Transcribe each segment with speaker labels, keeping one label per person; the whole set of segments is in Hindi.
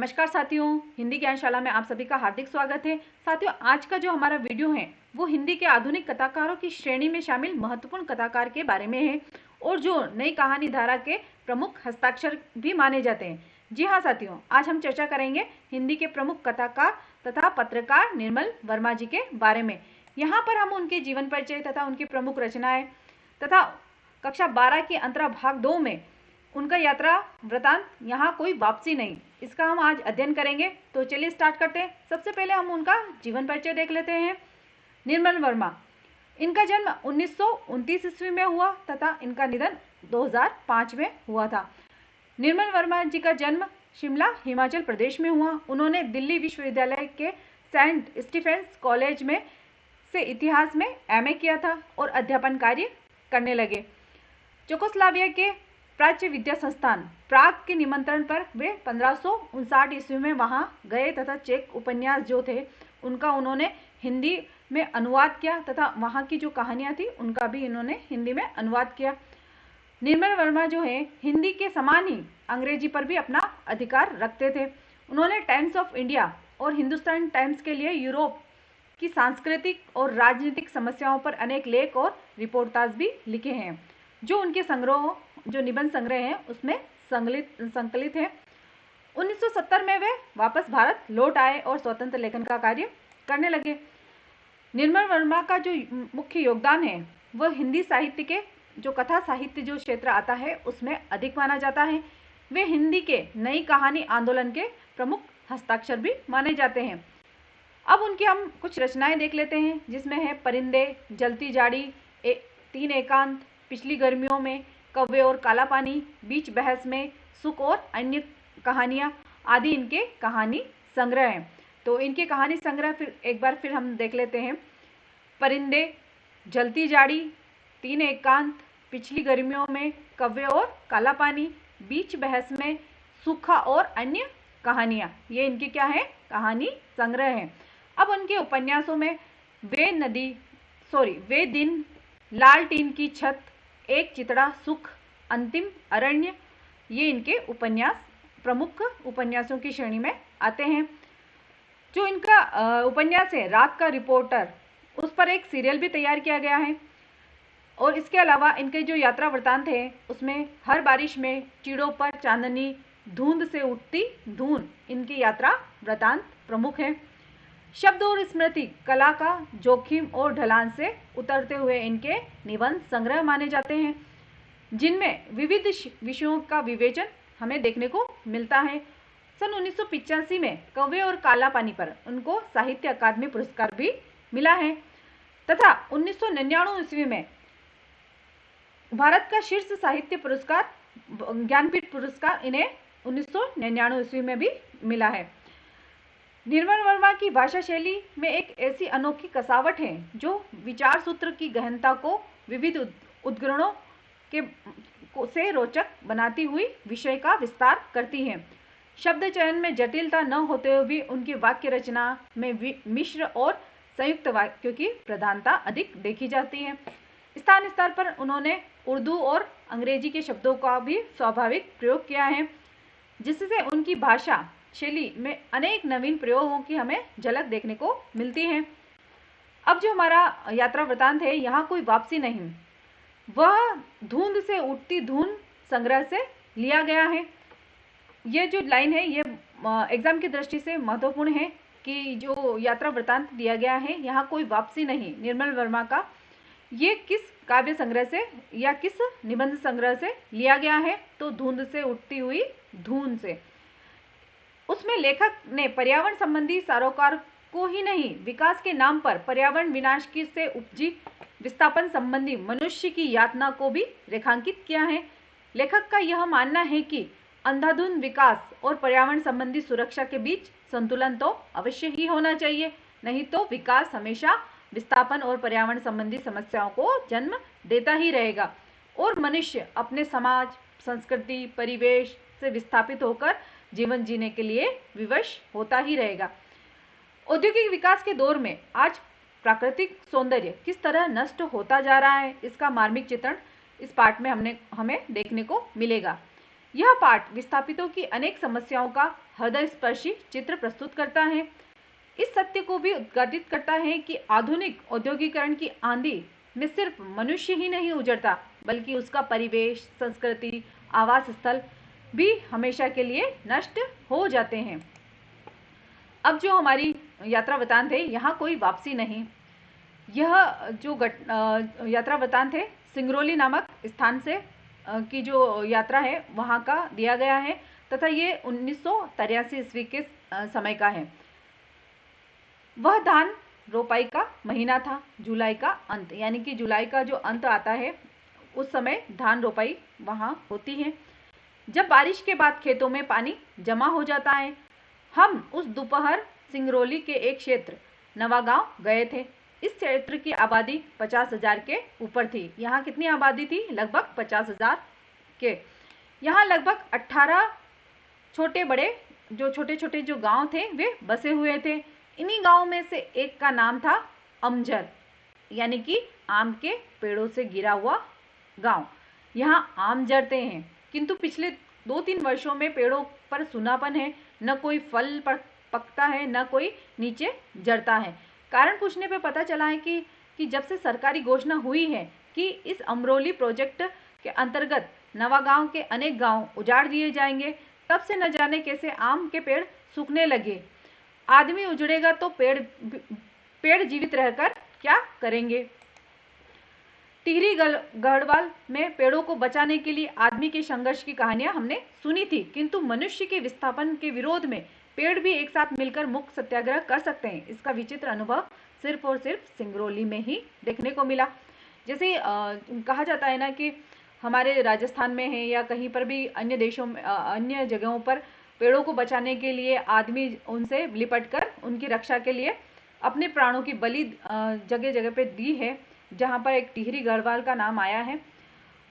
Speaker 1: नमस्कार साथियों, हिंदी ज्ञानशाला में आप सभी का हार्दिक स्वागत है। साथियों, आज का जो हमारा वीडियो है वो हिंदी के आधुनिक कथाकारों की श्रेणी में शामिल महत्वपूर्ण कथाकार के बारे में है और जो नई कहानी धारा के प्रमुख हस्ताक्षर भी माने जाते हैं। जी हाँ साथियों, आज हम चर्चा करेंगे हिंदी के प्रमुख कथाकार तथा पत्रकार निर्मल वर्मा जी के बारे में। यहाँ पर हम उनके जीवन परिचय तथा उनकी प्रमुख रचनाएं तथा कक्षा 12 की अंतरा भाग 2 में उनका यात्रा वृतांत यहाँ कोई वापसी नहीं, इसका हम आज अध्ययन करेंगे। तो चलिए स्टार्ट करते हैं। सबसे पहले हम उनका जीवन परिचय देख लेते हैं। निर्मल वर्मा, इनका जन्म 1929 ईस्वी में हुआ तथा इनका निधन 2005 में हुआ था। निर्मल वर्मा जी का जन्म शिमला हिमाचल प्रदेश में हुआ। उन्होंने दिल्ली विश्वविद्यालय के सेंट स्टीफेंस कॉलेज में से इतिहास में एमए किया था और अध्यापन कार्य करने लगे। चेकोस्लोवाकिया के प्राच्य विद्या संस्थान प्राग के निमंत्रण पर वे 1559 ईस्वी में वहां गए तथा चेक उपन्यास जो थे उनका उन्होंने हिंदी में अनुवाद किया तथा वहां की जो कहानियां थी उनका भी इन्होंने हिंदी में अनुवाद किया। निर्मल वर्मा जो है हिंदी के समान ही अंग्रेजी पर भी अपना अधिकार रखते थे। उन्होंने टाइम्स ऑफ इंडिया और हिंदुस्तान टाइम्स के लिए यूरोप की सांस्कृतिक और राजनीतिक समस्याओं पर अनेक लेख और रिपोर्टाज भी लिखे हैं, जो उनके संग्रह जो निबंध संग्रह हैं उसमें संकलित है। 1970 में वे वापस भारत लौट आए और स्वतंत्र लेखन का कार्य करने लगे। निर्मल वर्मा का जो मुख्य योगदान है वह हिंदी साहित्य के जो कथा साहित्य जो क्षेत्र आता है उसमें अधिक माना जाता है। वे हिंदी के नई कहानी आंदोलन के प्रमुख हस्ताक्षर भी माने जाते हैं। अब उनकी हम कुछ रचनाएं देख लेते हैं, जिसमें है परिंदे, जलती जाड़ी, 3 एकांत, पिछली गर्मियों में, कौवे और काला पानी, बीच बहस में, सुख और अन्य कहानियां आदि इनके कहानी संग्रह हैं। तो इनके कहानी संग्रह फिर एक बार फिर हम देख लेते हैं। परिंदे, जलती जाड़ी, 3 एकांत, पिछली गर्मियों में, कौवे और काला पानी, बीच बहस में, सूखा और अन्य कहानियां, ये इनके क्या है, कहानी संग्रह हैं। अब उनके उपन्यासों में वे दिन, लाल टीन की छत, एक चितड़ा, सुख, अंतिम अरण्य, ये इनके उपन्यास प्रमुख उपन्यासों की श्रेणी में आते हैं। जो इनका उपन्यास है रात का रिपोर्टर, उस पर एक सीरियल भी तैयार किया गया है। और इसके अलावा इनके जो यात्रा वृतांत है उसमें हर बारिश में, चिड़ों पर चांदनी, धुंध से उठती धून, इनकी यात्रा वृतांत प्रमुख है। शब्द और स्मृति कला का जोखिम और ढलान से उतरते हुए इनके निबंध संग्रह माने जाते हैं, जिनमें विविध विषयों का विवेचन हमें देखने को मिलता है। सन 1985 में कौवे और काला पानी पर उनको साहित्य अकादमी पुरस्कार भी मिला है तथा 1999 ईस्वी में भारत का शीर्ष साहित्य पुरस्कार ज्ञानपीठ पुरस्कार इन्हें 1999 ईस्वी में भी मिला है। निर्मल वर्मा की भाषा शैली में एक ऐसी अनोखी कसावट है जो विचार सूत्र की गहनता को विविध उद्धरणों से रोचक बनाती हुई विषय का विस्तार करती है। शब्द चयन में जटिलता न होते हुए भी उनकी वाक्य रचना में मिश्र और संयुक्त वाक्यों की प्रधानता अधिक देखी जाती है। स्थान स्तर पर उन्होंने उर्दू और अंग्रेजी के शब्दों का भी स्वाभाविक प्रयोग किया है, जिससे उनकी भाषा शैली में अनेक नवीन प्रयोगों की हमें झलक देखने को मिलती है। अब जो हमारा यात्रा वृतांत है, यहाँ कोई वापसी नहीं, वह धुंध से उठती धून संग्रह से लिया गया है। ये जो लाइन है ये एग्जाम की दृष्टि से महत्वपूर्ण है कि जो यात्रा वृतांत दिया गया है, यहाँ कोई वापसी नहीं निर्मल वर्मा का, ये किस काव्य संग्रह से या किस निबंध संग्रह से लिया गया है, तो धुंध से उठती हुई धून से। उसमें लेखक ने पर्यावरण संबंधी सरोकार को ही नहीं, विकास के नाम पर पर्यावरण विनाश की से उपजी विस्थापन संबंधी मनुष्य की यातना को भी रेखांकित किया है। लेखक का यह मानना है कि अंधाधुंध विकास और पर्यावरण संबंधी सुरक्षा के बीच संतुलन तो अवश्य ही होना चाहिए, नहीं तो विकास हमेशा विस्थापन और पर्यावरण संबंधी समस्याओं को जन्म देता ही रहेगा और मनुष्य अपने समाज, संस्कृति, परिवेश से विस्थापित होकर जीवन जीने के लिए विवश होता ही रहेगा। औद्योगिक विकास के दौर में आज प्राकृतिक सौंदर्य किस तरह नष्ट होता जा रहा है, इसका मार्मिक चित्रण इस पाठ में हमें देखने को मिलेगा। यह पाठ विस्थापितों की अनेक समस्याओं का हृदयस्पर्शी चित्र प्रस्तुत करता है। इस सत्य को भी उद्घाटित करता है कि आधुनिक औद्योगिकरण की आंधी में सिर्फ मनुष्य ही नहीं उजड़ता, बल्कि उसका परिवेश, संस्कृति, आवास स्थल भी हमेशा के लिए नष्ट हो जाते हैं। अब जो हमारी यात्रा वृतांत है, यहाँ कोई वापसी नहीं। यह जो यात्रा वृतांत है सिंगरौली नामक स्थान से की जो यात्रा है वहाँ का दिया गया है तथा ये 1983 ईस्वी के समय का है। वह धान रोपाई का महीना था, जुलाई का अंत, यानी कि जुलाई का जो अंत आता है उस समय धान रोपाई वहाँ होती है। जब बारिश के बाद खेतों में पानी जमा हो जाता है, हम उस दोपहर सिंगरौली के एक क्षेत्र नवागांव गए थे। इस क्षेत्र की आबादी 50,000 के ऊपर थी। यहाँ कितनी आबादी थी? लगभग 50,000 के। यहाँ लगभग 18 छोटे बड़े जो छोटे छोटे जो गांव थे वे बसे हुए थे। इन्हीं गांव में से एक का नाम था अमजर, यानी कि आम के पेड़ों से घिरा हुआ गांव। यहाँ आम जड़ते हैं, किंतु पिछले 2-3 वर्षों में पेड़ों पर सूनापन है, न कोई फल पकता है, न कोई नीचे जड़ता है। कारण पूछने पे पता चला है कि जब से सरकारी घोषणा हुई है कि इस अमरोली प्रोजेक्ट के अंतर्गत नवागांव के अनेक गांव उजाड़ दिए जाएंगे, तब से न जाने कैसे आम के पेड़ सूखने लगे। आदमी उजड़ेगा तो पेड़ जीवित रहकर क्या करेंगे? टिहरी गढ़वाल में पेड़ों को बचाने के लिए आदमी के संघर्ष की कहानियां हमने सुनी थी, किंतु मनुष्य के विस्थापन के विरोध में पेड़ भी एक साथ मिलकर मुक्त सत्याग्रह कर सकते हैं। इसका विचित्र अनुभव सिर्फ और सिर्फ सिंगरौली में ही देखने को मिला। जैसे कहा जाता है ना कि हमारे राजस्थान में है या कहीं पर भी अन्य देशों में, अन्य जगहों पर पेड़ों को बचाने के लिए आदमी उनसे लिपटकर उनकी रक्षा के लिए अपने प्राणों की बलि जगह जगह पे दी है। जहाँ पर एक टिहरी गढ़वाल का नाम आया है,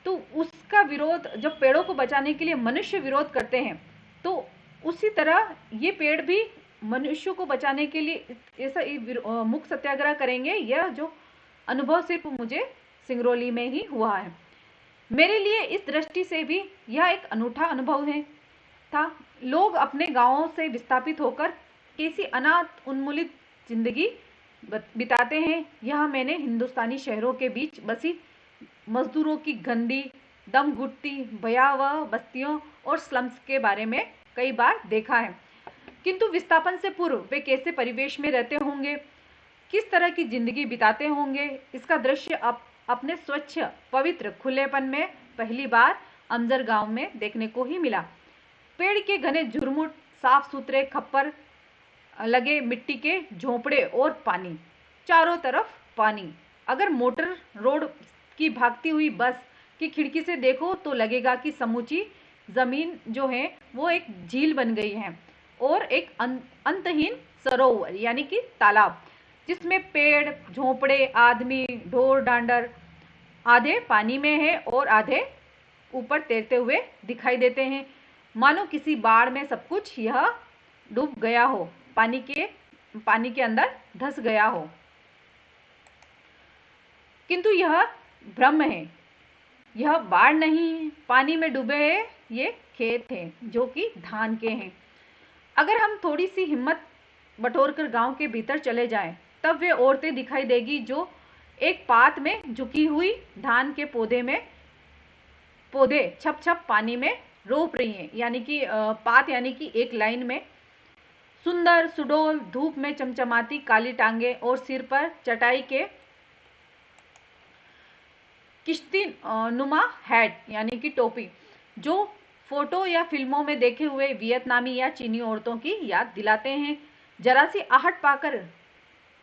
Speaker 1: तो उसका विरोध जब पेड़ों को बचाने के लिए मनुष्य विरोध करते हैं, तो उसी तरह ये पेड़ भी मनुष्यों को बचाने के लिए ऐसा मुक्त सत्याग्रह करेंगे। यह जो अनुभव सिर्फ मुझे सिंगरौली में ही हुआ है। मेरे लिए इस दृष्टि से भी यह एक अनूठा अनुभव था। लोग अपने गांवों से विस्थापित होकर कैसी अनाथ उन्मूलित जिंदगी बिताते हैं, यह मैंने हिंदुस्तानी शहरों के बीच बसी मजदूरों की गंदी, दम घुटती भयावह बस्तियों और स्लम्स के बारे में कई बार देखा है। किंतु विस्थापन से पूर्व वे कैसे परिवेश में रहते होंगे, किस तरह की जिंदगी बिताते होंगे, इसका दृश्य अपने स्वच्छ पवित्र खुलेपन में पहली बार अमजर गांव में देखने को ही मिला। पेड़ के घने झुरमुट, साफ सुथरे खप्पर लगे मिट्टी के झोंपड़े और पानी, चारों तरफ पानी। अगर मोटर रोड की भागती हुई बस की खिड़की से देखो तो लगेगा कि समूची जमीन जो है वो एक झील बन गई है और एक अंतहीन सरोवर यानी कि तालाब, जिसमें पेड़, झोंपड़े, आदमी, ढोर डांडर आधे पानी में है और आधे ऊपर तैरते हुए दिखाई देते हैं, मानो किसी बाढ़ में सब कुछ यह डूब गया हो, पानी के अंदर धंस गया हो। किंतु यह भ्रम है, यह बाढ़ नहीं, पानी में डूबे हैं ये खेत हैं जो कि धान के हैं। अगर हम थोड़ी सी हिम्मत बटोरकर गांव के भीतर चले जाएं, तब वे औरतें दिखाई देगी जो एक पात में झुकी हुई धान के पौधे छप छप पानी में रोप रही हैं, यानी कि पात यानी कि एक लाइन में, सुंदर सुडौल धूप में चमचमाती काली टांगे और सिर पर चटाई के किश्ती नुमा हैट यानी कि टोपी, जो फोटो या फिल्मों में देखे हुए वियतनामी या चीनी औरतों की याद दिलाते हैं। जरा सी आहट पाकर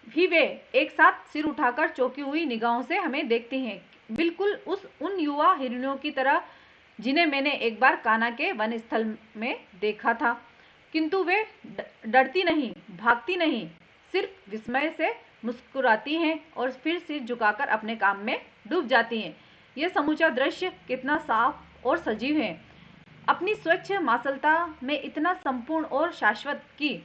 Speaker 1: भी वे एक साथ सिर उठाकर चौंकी हुई निगाहों से हमें देखती हैं, बिल्कुल उन युवा हिरणियों की तरह जिन्हें मैंने एक बार कान्हा के वन स्थल में देखा था। किंतु वे डरती नहीं, भागती नहीं, सिर्फ विस्मय से मुस्कुराती हैं और फिर सिर झुकाकर अपने काम में डूब जाती हैं। यह समूचा दृश्य कितना साफ और सजीव है। अपनी स्वच्छ मासलता में इतना संपूर्ण और शाश्वत कि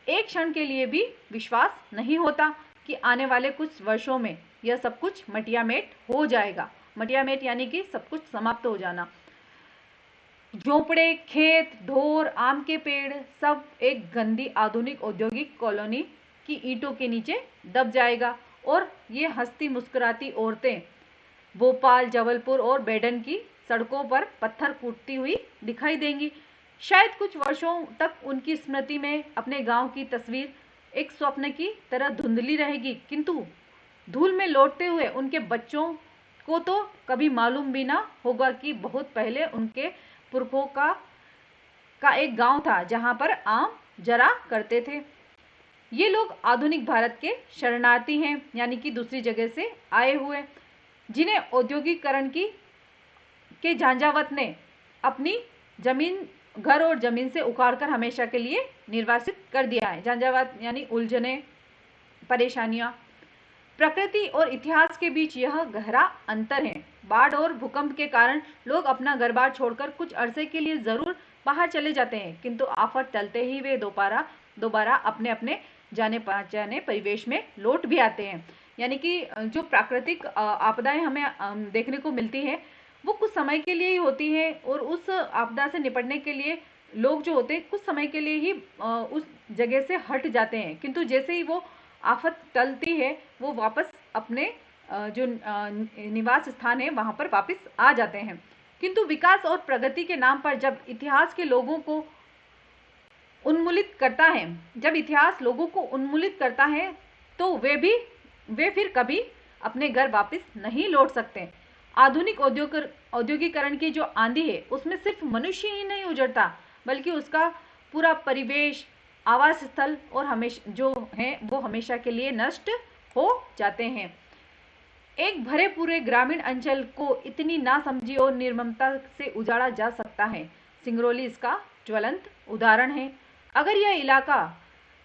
Speaker 1: एक क्षण के लिए भी विश्वास नहीं होता कि आने वाले कुछ वर्षों में यह सब कुछ मटियामेट हो जाएगा। मटियामेट यानी कि सब कुछ समाप्त हो जाना। झोपड़े, खेत, ढोर, आम के पेड़ सब एक गंदी आधुनिक औद्योगिक कॉलोनी की ईंटों के नीचे दब जाएगा और ये हंसती मुस्कुराती औरतें भोपाल, जबलपुर और बेडन की सड़कों पर पत्थर कूटती हुई दिखाई देंगी। शायद कुछ वर्षों तक उनकी स्मृति में अपने गांव की तस्वीर एक स्वप्न की तरह धुंधली रहेगी, किंतु धूल में लौटते हुए उनके बच्चों को तो कभी मालूम भी ना होगा कि बहुत पहले उनके पुरखों का एक गांव था जहां पर आम जरा करते थे। ये लोग आधुनिक भारत के शरणार्थी हैं, यानी कि दूसरी जगह से आए हुए, जिन्हें औद्योगिकरण की के झांझावत ने अपनी जमीन, घर और जमीन से उखाड़कर हमेशा के लिए निर्वासित कर दिया है। झांझावत यानी उलझने, परेशानियां। प्रकृति और इतिहास के बीच यह गहरा अंतर है। बाढ़ और भूकंप के कारण लोग अपना घर-बार छोड़कर कुछ अरसे के लिए जरूर बाहर चले जाते हैं, किंतु आफत टलते ही वे दोबारा अपने अपने जाने पहचाने परिवेश में लौट भी आते हैं। यानी कि जो प्राकृतिक आपदाएं हमें देखने को मिलती है वो कुछ समय के लिए ही होती है, और उस आपदा से निपटने के लिए लोग जो होते हैं कुछ समय के लिए ही उस जगह से हट जाते हैं, किंतु जैसे ही वो आफत टलती है वो वापस अपने जो निवास स्थान है वहां पर वापस आ जाते हैं। किंतु विकास और प्रगति के नाम पर जब इतिहास के लोगों को उन्मूलित करता है, जब इतिहास लोगों को उन्मूलित करता है तो वे फिर कभी अपने घर वापस नहीं लौट सकते। आधुनिक औद्योगिकरण की जो आंधी है उसमें सिर्फ मनुष्य ही नहीं उजड़ता, बल्कि उसका पूरा परिवेश, आवास स्थल और हमेशा जो है वो हमेशा के लिए नष्ट हो जाते हैं। एक भरे पूरे ग्रामीण अंचल को इतनी नासमझी और निर्ममता से उजाड़ा जा सकता है। सिंगरौली इसका ज्वलंत उदाहरण है। अगर यह इलाका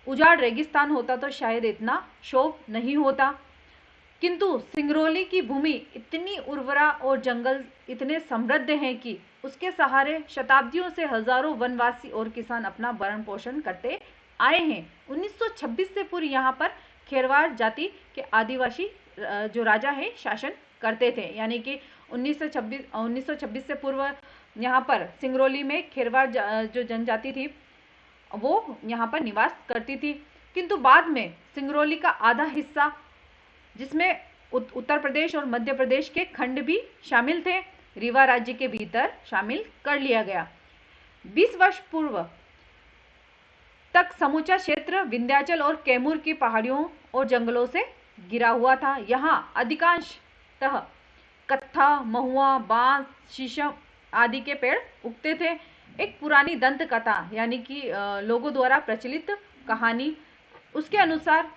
Speaker 1: उजाड़ रेगिस्तान होता तो शायद इतना शोक नहीं होता, किंतु सिंगरौली की भूमि इतनी उर्वरा और जंगल इतने समृद्ध हैं कि उसके सहारे शताब्दियों से हजारों वनवासी और किसान अपना भरण पोषण करते आए हैं। 1926 से पूर्व यहाँ पर खेरवाड़ जाति के आदिवासी जो राजा है शासन करते थे, यानी कि 1926 से पूर्व यहाँ पर सिंगरौली में खेरवाड़ जो जनजाति थी वो यहाँ पर निवास करती थी। किंतु बाद में सिंगरौली का आधा हिस्सा, जिसमें उत्तर प्रदेश और मध्य प्रदेश के खंड भी शामिल थे, रीवा राज्य के भीतर शामिल कर लिया गया। 20 वर्ष पूर्व तक समूचा क्षेत्र विंध्याचल और कैमूर की पहाड़ियों और जंगलों से घिरा हुआ था। यहाँ अधिकांशतः कत्था, महुआ, बांस, शीशम आदि के पेड़ उगते थे। एक पुरानी दंत कथा यानी कि लोगों द्वारा प्रचलित कहानी, उसके अनुसार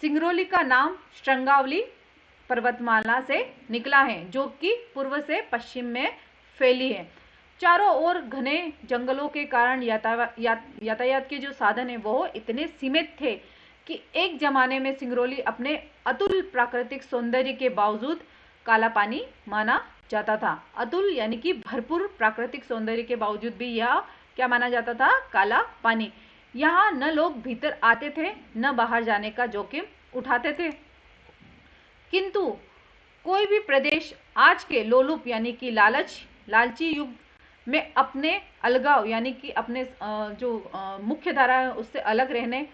Speaker 1: सिंगरौली का नाम श्रृंगावली पर्वतमाला से निकला है, जो कि पूर्व से पश्चिम में फैली है। चारों ओर घने जंगलों के कारण यातायात के जो साधन है वो इतने सीमित थे कि एक जमाने में सिंगरौली अपने अतुल प्राकृतिक सौंदर्य के बावजूद काला पानी माना जाता था। अतुल यानी कि भरपूर प्राकृतिक सौंदर्य के बावजूद भी यह क्या माना जाता था? काला पानी। यहाँ न लोग भीतर आते थे न बाहर जाने का जोखिम उठाते थे। किंतु कोई भी प्रदेश आज के लोलुप यानी कि लालची युग में अपने अलगाव यानी कि अपने जो मुख्य धारा है उससे अलग रहने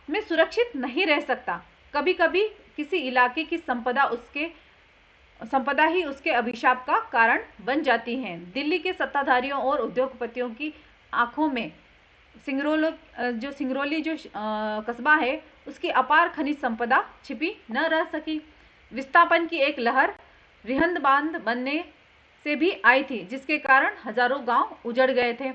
Speaker 1: में सुरक्षित नहीं रह सकता। कभी कभी किसी इलाके की संपदा ही उसके अभिशाप का कारण बन जाती है। दिल्ली के सत्ताधारियों और उद्योगपतियों की आंखों में सिंगरौली जो कस्बा है उसकी अपार खनिज संपदा छिपी न रह सकी। विस्थापन की एक लहर रिहंद बांध बनने से भी आई थी, जिसके कारण हजारों गांव उजड़ गए थे।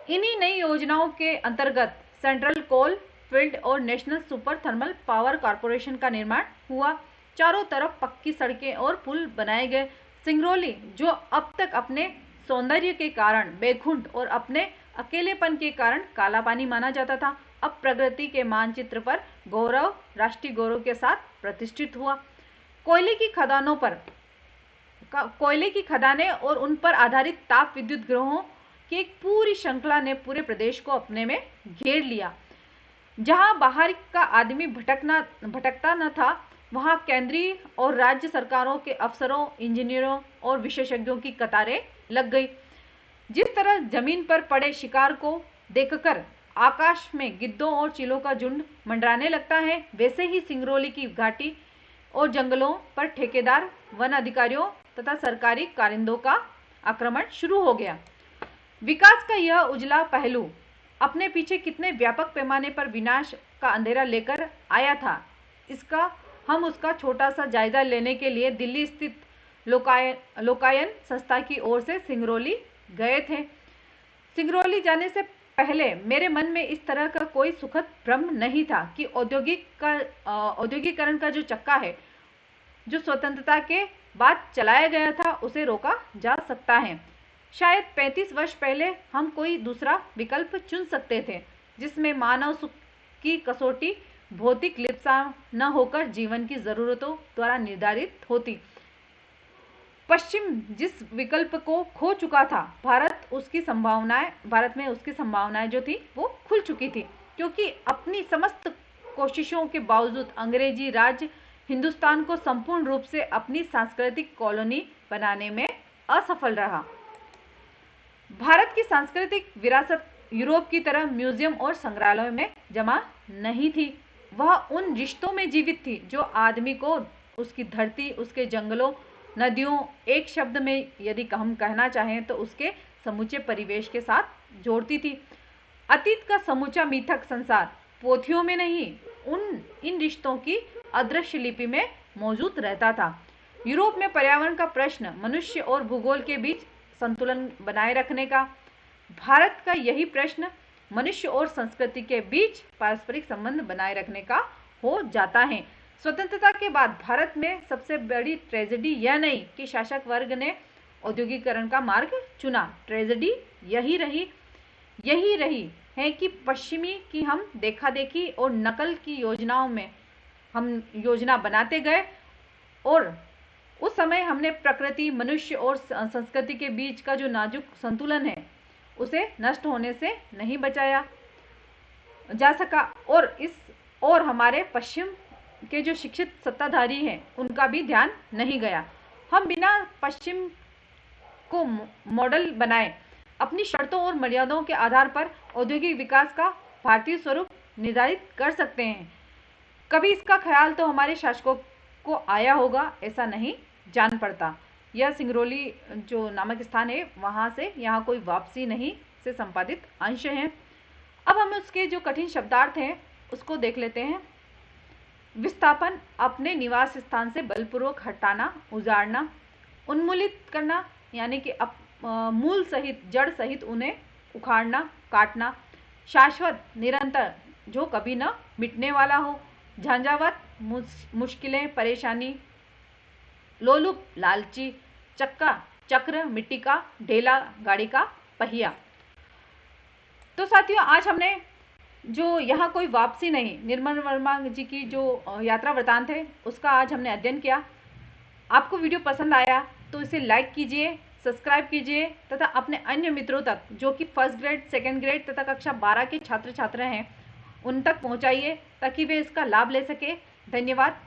Speaker 1: इन्हीं नई योजनाओं के अंतर्गत सेंट्रल कोल फील्ड और national super thermal power corporation का निर्माण हुआ। चारों तरफ पक्की सड़कें और पुल बनाए गए। सिंगरौली जो अब तक अपने सौंदर्य के कारण बेखुंड और अपने अकेलेपन के कारण काला पानी माना जाता था, अब प्रगति के मानचित्र पर राष्ट्रीय गौरव के साथ प्रतिष्ठित हुआ। कोयले की खदानें और उन पर आधारित ताप विद्युत ग्रहों की एक पूरी श्रृंखला ने पूरे प्रदेश को अपने में घेर लिया। जहां बाहर का आदमी भटकता न था, वहां केंद्रीय और राज्य सरकारों के अफसरों, इंजीनियरों और विशेषज्ञों की कतारें लग गई। जिस तरह जमीन पर पड़े शिकार को देखकर आकाश में गिद्धों और चीलों का झुंड मंडराने लगता है, वैसे ही सिंगरौली की घाटी और जंगलों पर ठेकेदार, वन अधिकारियों तथा सरकारी कारिंदों का आक्रमण शुरू हो गया। विकास का यह उजला पहलू अपने पीछे कितने व्यापक पैमाने पर विनाश का अंधेरा लेकर आया था, हम उसका छोटा सा जायजा लेने के लिए दिल्ली स्थित लोकायन संस्था की ओर से सिंगरौली गए थे। सिंगरौली जाने से पहले मेरे मन में इस तरह का कोई सुखद भ्रम नहीं था कि औद्योगिकरण का जो चक्का है, जो स्वतंत्रता के बाद चलाया गया था, उसे रोका जा सकता है। शायद 35 वर्ष पहले हम कोई दूसरा विकल्प चुन सकते थे, जिसमें मानव सुख की कसौटी भौतिक लिप्सा न होकर जीवन की जरूरतों द्वारा निर्धारित होती। पश्चिम जिस विकल्प को खो चुका था, भारत में उसकी संभावनाएं जो थी वो खुल चुकी थी, क्योंकि अपनी समस्त कोशिशों के बावजूद अंग्रेजी राज हिंदुस्तान को संपूर्ण रूप से अपनी सांस्कृतिक कॉलोनी बनाने में असफल रहा। भारत की सांस्कृतिक विरासत यूरोप की तरह म्यूजियम और संग्रहालयों में जमा नहीं थी। वह उन रिश्तों में जीवित थी जो आदमी को उसकी धरती, उसके जंगलों, नदियों, एक शब्द में यदि हम कहना चाहें तो उसके समूचे परिवेश के साथ जोड़ती थी। अतीत का समूचा मिथक संसार पोथियों में नहीं, इन रिश्तों की अदृश्य लिपि में मौजूद रहता था। यूरोप में पर्यावरण का प्रश्न, मनुष्य और भूगोल के बीच संतुलन बनाए रखने का, भारत का यही प्रश्न मनुष्य और संस्कृति के बीच पारस्परिक संबंध बनाए रखने का हो जाता है। स्वतंत्रता के बाद भारत में सबसे बड़ी ट्रेजेडी यह नहीं कि शासक वर्ग ने औद्योगिकरण का मार्ग चुना, ट्रेजेडी यही रही है कि पश्चिमी की हम देखा देखी और नकल की योजनाओं में हम योजना बनाते गए और उस समय हमने प्रकृति, मनुष्य और संस्कृति के बीच का जो नाजुक संतुलन है उसे नष्ट होने से नहीं बचाया जा सका। और हमारे पश्चिम के जो शिक्षित सत्ताधारी हैं उनका भी ध्यान नहीं गया। हम बिना पश्चिम को मॉडल बनाए अपनी शर्तों और मर्यादाओं के आधार पर औद्योगिक विकास का भारतीय स्वरूप निर्धारित कर सकते हैं। कभी इसका ख्याल तो हमारे शासकों को आया होगा, ऐसा नहीं जान पड़ता। यह सिंगरौली जो नामक स्थान है, वहां से यहाँ कोई वापसी नहीं से संपादित अंश हैं। अब हम उसके जो कठिन शब्दार्थ हैं उसको देख लेते हैं। विस्थापन, अपने निवास स्थान से बलपूर्वक हटाना, उजाड़ना, उन्मूलित करना यानी कि मूल सहित, जड़ सहित उन्हें उखाड़ना, काटना, शाश्वत, निरंतर, जो कभी न मिटने वाला हो, झंझावत, मुश्किलें, परेशानी, लोलुप, लालची, चक्र, मिट्टी का ढेला, गाड़ी का पहिया। तो साथियों, आज हमने जो यहाँ कोई वापसी नहीं, निर्मल वर्मा जी की जो यात्रा वृतांत है उसका आज हमने अध्ययन किया। आपको वीडियो पसंद आया तो इसे लाइक कीजिए, सब्सक्राइब कीजिए तथा अपने अन्य मित्रों तक जो कि फर्स्ट ग्रेड, सेकेंड ग्रेड तथा कक्षा 12 के छात्र छात्रा हैं उन तक पहुँचाइए ताकि वे इसका लाभ ले सके। धन्यवाद।